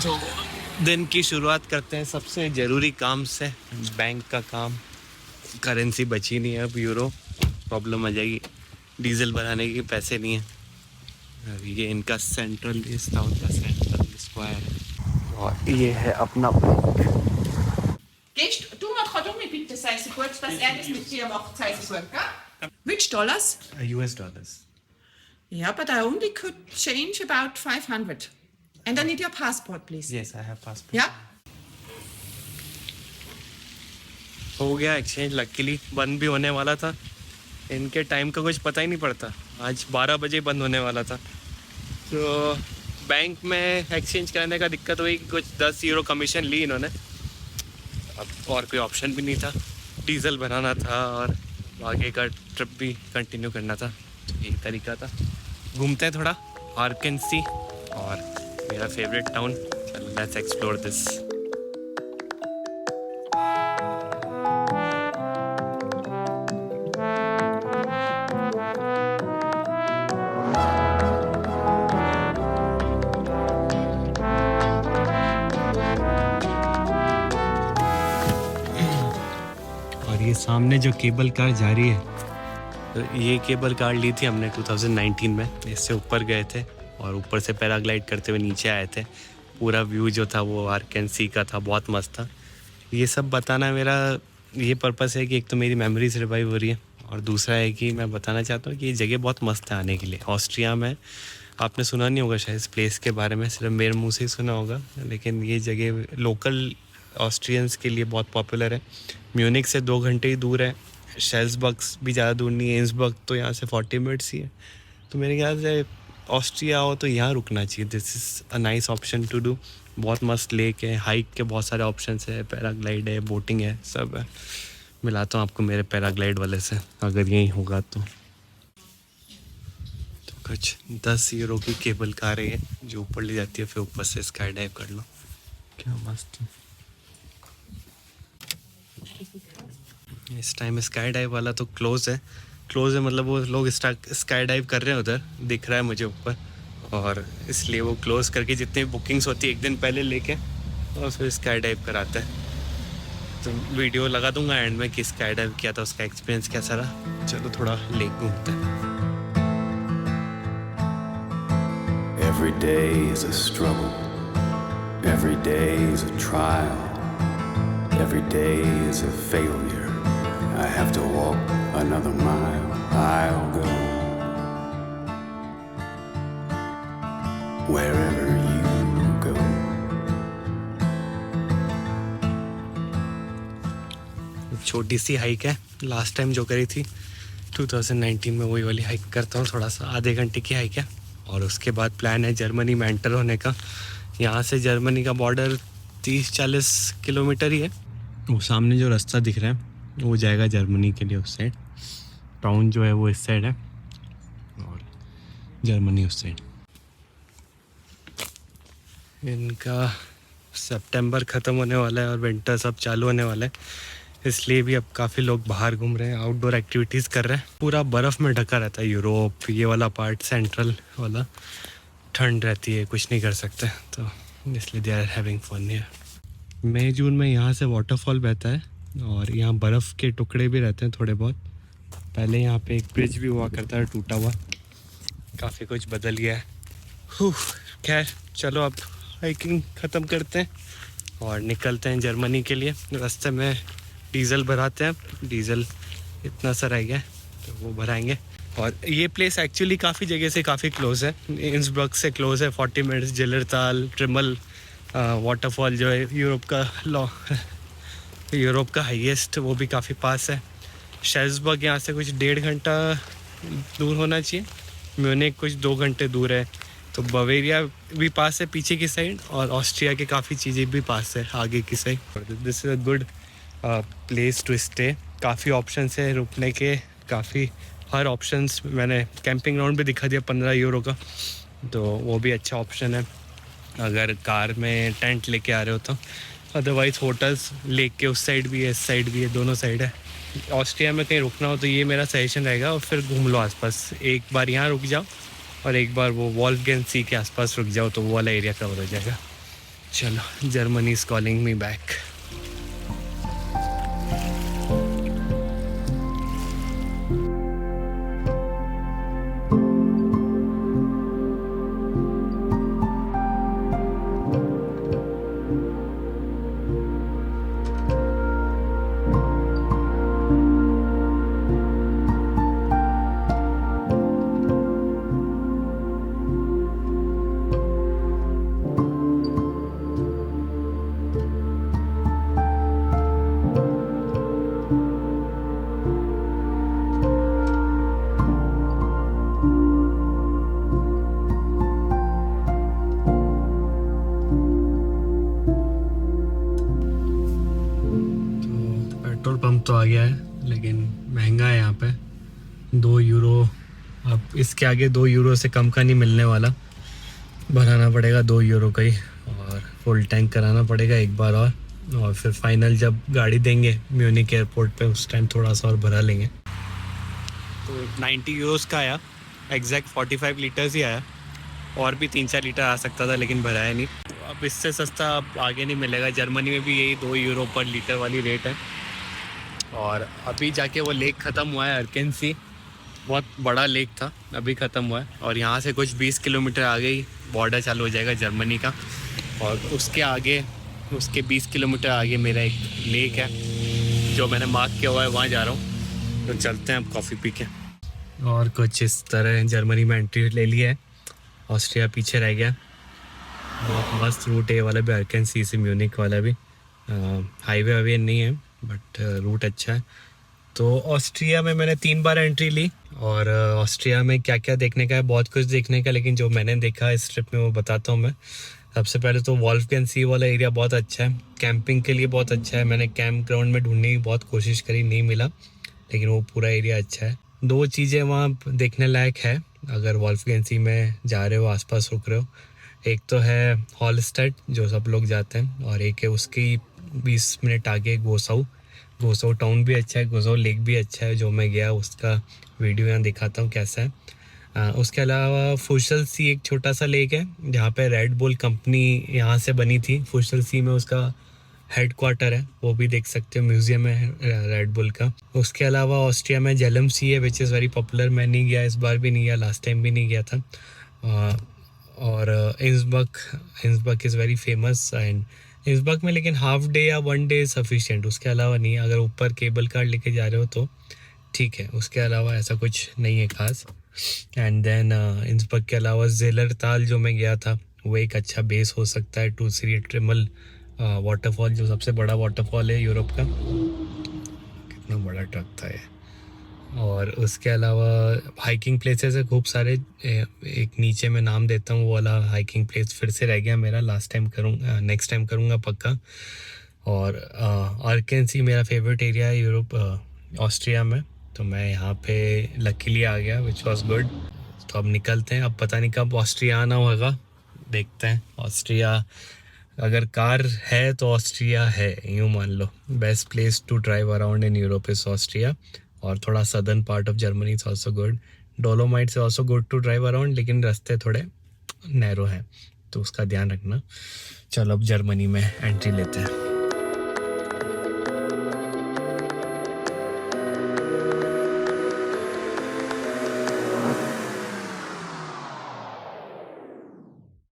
तो दिन की शुरुआत करते हैं सबसे ज़रूरी काम से, बैंक का काम। करेंसी बची नहीं है अब, यूरो प्रॉब्लम आ जाएगी। डीजल भराने के पैसे नहीं है। ये इनका सेंट्रल इस टाउन का सेंट्रल स्क्वायर है और ये है अपना bank. Du mal Kadumi bitte, sei so gut, dass das mit dir macht, sei so gut, gell? Which dollars? US dollars. Yeah, but I only could change about 500. And I need your passport, please. Yes, I have passport. Yeah? हो गया exchange. Luckily बंद भी होने वाला था, इनके time का कुछ पता ही नहीं पड़ता। आज 12 बजे बंद होने वाला था। तो बैंक में एक्सचेंज कराने का दिक्कत हुई, कुछ 10 यूरो कमीशन ली इन्होंने। अब और कोई ऑप्शन भी नहीं था, डीजल भराना था और आगे का ट्रिप भी कंटिन्यू करना था। तो यही तरीका था। घूमते हैं थोड़ा आर्केन्सी और मेरा favourite town. Let's explore this. ये सामने जो केबल कार जा रही है, तो ये केबल कार ली थी हमने 2019 में। इससे ऊपर गए थे और ऊपर से पैराग्लाइड करते हुए नीचे आए थे। पूरा व्यू जो था वो आर्केन्सी का था, बहुत मस्त था। ये सब बताना मेरा ये पर्पस है कि एक तो मेरी मेमोरीज रिवाइव हो रही है और दूसरा है कि मैं बताना चाहता हूँ कि ये जगह बहुत मस्त है आने के लिए। ऑस्ट्रिया में आपने सुना नहीं होगा शायद इस प्लेस के बारे में, सिर्फ मेरे मुँह से ही सुना होगा, लेकिन ये जगह लोकल ऑस्ट्रियंस के लिए बहुत पॉपुलर है। म्यूनिक से 2 घंटे ही दूर है, शेल्सबर्ग भी ज़्यादा दूर नहीं है, इंसबर्ग तो यहाँ से 40 मिनट्स ही है। तो मेरे ख्याल से ऑस्ट्रिया हो तो यहाँ रुकना चाहिए। This is a nice option to do. बहुत मस्त लेक है, हाइक के बहुत सारे ऑप्शंस है, पैराग्लाइड है, बोटिंग है, सब है। मिलाता हूँ आपको मेरे पैराग्लाइड वाले से, अगर यही होगा तो कुछ 10 यूरो की केबल कार है जो ऊपर ले जाती है, फिर ऊपर से स्काई डाइव कर लो। क्या मस्त है। इस टाइम स्काई डाइव वाला तो क्लोज़ है, मतलब वो लोग स्काई डाइव कर रहे हैं उधर, दिख रहा है मुझे ऊपर, और इसलिए वो क्लोज़ करके जितनी बुकिंग्स होती है एक दिन पहले लेके और फिर स्काई डाइव कराता है। तो वीडियो लगा दूंगा एंड में कि स्काई डाइव किया था, उसका एक्सपीरियंस कैसा रहा। चलो थोड़ा लेक घूमते हैं। Every day is a struggle, every day is a trial, every day is a failure. I have to walk another mile, I'll go wherever you go. छोटी सी हाइक है, लास्ट टाइम जो करी थी 2019 में वही वाली हाइक करता हूँ। थोड़ा सा आधे घंटे की हाइक है और उसके बाद प्लान है जर्मनी में एंटर होने का। यहाँ से जर्मनी का बॉर्डर 30-40 किलोमीटर ही है। वो सामने जो रास्ता दिख रहा है वो जाएगा जर्मनी के लिए उस साइड। टाउन जो है वो इस साइड है और जर्मनी उस साइड। इनका सितंबर ख़त्म होने वाला है और विंटर सब चालू होने वाला है, इसलिए भी अब काफ़ी लोग बाहर घूम रहे हैं, आउटडोर एक्टिविटीज़ कर रहे हैं। पूरा बर्फ़ में ढका रहता है यूरोप, ये वाला पार्ट सेंट्रल वाला ठंड रहती है, कुछ नहीं कर सकते, तो इसलिए they are having fun here. मई जून में यहाँ से वाटरफॉल बहता है और यहाँ बर्फ़ के टुकड़े भी रहते हैं थोड़े बहुत। पहले यहाँ पे एक ब्रिज भी हुआ करता है टूटा हुआ, काफ़ी कुछ बदल गया है। खैर चलो अब हाइकिंग ख़त्म करते हैं और निकलते हैं जर्मनी के लिए। रास्ते में डीज़ल भराते हैं, डीज़ल इतना सा रह गया तो वो भराएंगे। और ये प्लेस एक्चुअली काफ़ी जगह से काफ़ी क्लोज़ है, इंसब्रग से क्लोज़ है 40 मिनट्स। जिलरताल ट्रिमल वाटरफॉल जो है यूरोप का हाईएस्ट, वो भी काफ़ी पास है। शेल्सबर्ग यहाँ से कुछ 1.5 घंटा दूर होना चाहिए, म्यूनिक कुछ 2 घंटे दूर है, तो बवेरिया भी पास है पीछे की साइड, और ऑस्ट्रिया के काफ़ी चीज़ें भी पास है आगे की side. This is a good place to stay. काफ़ी ऑप्शंस है रुकने के, काफ़ी हर ऑप्शंस। मैंने कैंपिंग ग्राउंड भी दिखा दिया 15 यूरो का, तो वो भी अच्छा ऑप्शन है अगर कार में टेंट लेके आ रहे हो तो। अदरवाइज़ होटल्स लेक के उस साइड भी है, इस साइड भी है, दोनों साइड है। ऑस्ट्रिया में कहीं रुकना हो तो ये मेरा सजेशन रहेगा, और फिर घूम लो आसपास। एक बार यहाँ रुक जाओ और एक बार वो वॉल्फगेन सी के आसपास रुक जाओ, तो वो वाला एरिया कवर हो जाएगा। चलो, Germany is calling me back. Petrol pump तो आ गया है, लेकिन महंगा है यहाँ पे। 2 यूरो, अब इसके आगे 2 यूरो से कम का नहीं मिलने वाला। भराना पड़ेगा 2 यूरो का ही, और फुल टैंक कराना पड़ेगा एक बार और फिर फाइनल जब गाड़ी देंगे म्यूनिक एयरपोर्ट पे, उस टाइम थोड़ा सा और भरा लेंगे। तो 90 यूरोस का आया, एग्जैक्ट 45 लीटर्स ही आया। और भी 3-4 लीटर आ सकता था, लेकिन भराया नहीं। तो अब इससे सस्ता अब आगे नहीं मिलेगा। जर्मनी में भी यही 2 यूरो पर लीटर वाली रेट है। और अभी जाके वो लेक ख़त्म हुआ है, अर्केन्सी, बहुत बड़ा लेक था, अभी ख़त्म हुआ है। और यहाँ से कुछ 20 किलोमीटर आगे ही बॉर्डर चालू हो जाएगा जर्मनी का। और उसके आगे, उसके 20 किलोमीटर आगे मेरा एक लेक है जो मैंने मार्क किया हुआ है, वहाँ जा रहा हूँ। तो चलते हैं अब कॉफ़ी पी के। और कुछ इस तरह जर्मनी में एंट्री ले ली है। ऑस्ट्रिया पीछे रह गया। बहुत मस्त रूट है ये वाला भी, अर्केन्सी से म्यूनिक वाला भी। हाईवे वाईवे नहीं है, बट रूट अच्छा है। तो ऑस्ट्रिया में मैंने 3 बार एंट्री ली। और ऑस्ट्रिया में क्या क्या देखने का है, बहुत कुछ देखने का, लेकिन जो मैंने देखा इस ट्रिप में वो बताता हूँ मैं। सबसे पहले तो वॉल्फगैंग सी वाला एरिया बहुत अच्छा है, कैंपिंग के लिए बहुत अच्छा है। मैंने कैंप ग्राउंड में ढूंढने की बहुत कोशिश करी, नहीं मिला, लेकिन वो पूरा एरिया अच्छा है। 2 चीज़ें वहाँ देखने लायक है अगर वॉल्फगैंग सी में जा रहे हो, आसपास रुक रहे हो। एक तो है हॉलस्टेड जो सब लोग जाते हैं, और एक है उसकी 20 मिनट आगे गोसाउ टाउन भी अच्छा है, गोसाउ लेक भी अच्छा है, जो मैं गया उसका वीडियो यहाँ दिखाता हूँ कैसा है। उसके अलावा फुशल सी एक छोटा सा लेक है जहाँ पे रेड बुल कंपनी यहाँ से बनी थी। फुशल सी में उसका हेड क्वार्टर है, वो भी देख सकते हो, म्यूज़ियम है रेड बुल का। उसके अलावा ऑस्ट्रिया में जेलम सी है विच इज़ वेरी पॉपुलर। मैं नहीं गया, इस बार भी नहीं गया, लास्ट टाइम भी नहीं गया था। और इंसबर्ग इज़ वेरी फेमस। एंड इंसबर्ग में लेकिन हाफ डे या 1 डे सफिशिएंट, उसके अलावा नहीं। अगर ऊपर केबल कार लेके जा रहे हो तो ठीक है, उसके अलावा ऐसा कुछ नहीं है खास। एंड देन इंसबर्ग के अलावा ज़िलरताल जो मैं गया था, वो एक अच्छा बेस हो सकता है। 2 ट्रिमल वाटरफॉल जो सबसे बड़ा वाटरफॉल है यूरोप का। कितना बड़ा ट्रक था ये। और उसके अलावा हाइकिंग प्लेसेस है खूब सारे। एक नीचे मैं नाम देता हूँ, वो वाला हाइकिंग प्लेस फिर से रह गया मेरा, नेक्स्ट टाइम करूँगा पक्का। और अर्केन्सी मेरा फेवरेट एरिया है यूरोप, ऑस्ट्रिया में। तो मैं यहाँ पे लकीली आ गया, विच वॉज गुड। तो अब निकलते हैं। अब पता नहीं कब ऑस्ट्रिया आना होगा, देखते हैं। ऑस्ट्रिया अगर कार है तो ऑस्ट्रिया है, यूँ मान लो। Best place to drive around in Europe is Austria. और थोड़ा southern part of Germany is also good. Dolomite is also good to drive around, लेकिन रास्ते थोड़े नैरो हैं, तो उसका ध्यान रखना। चलो अब जर्मनी में एंट्री लेते हैं।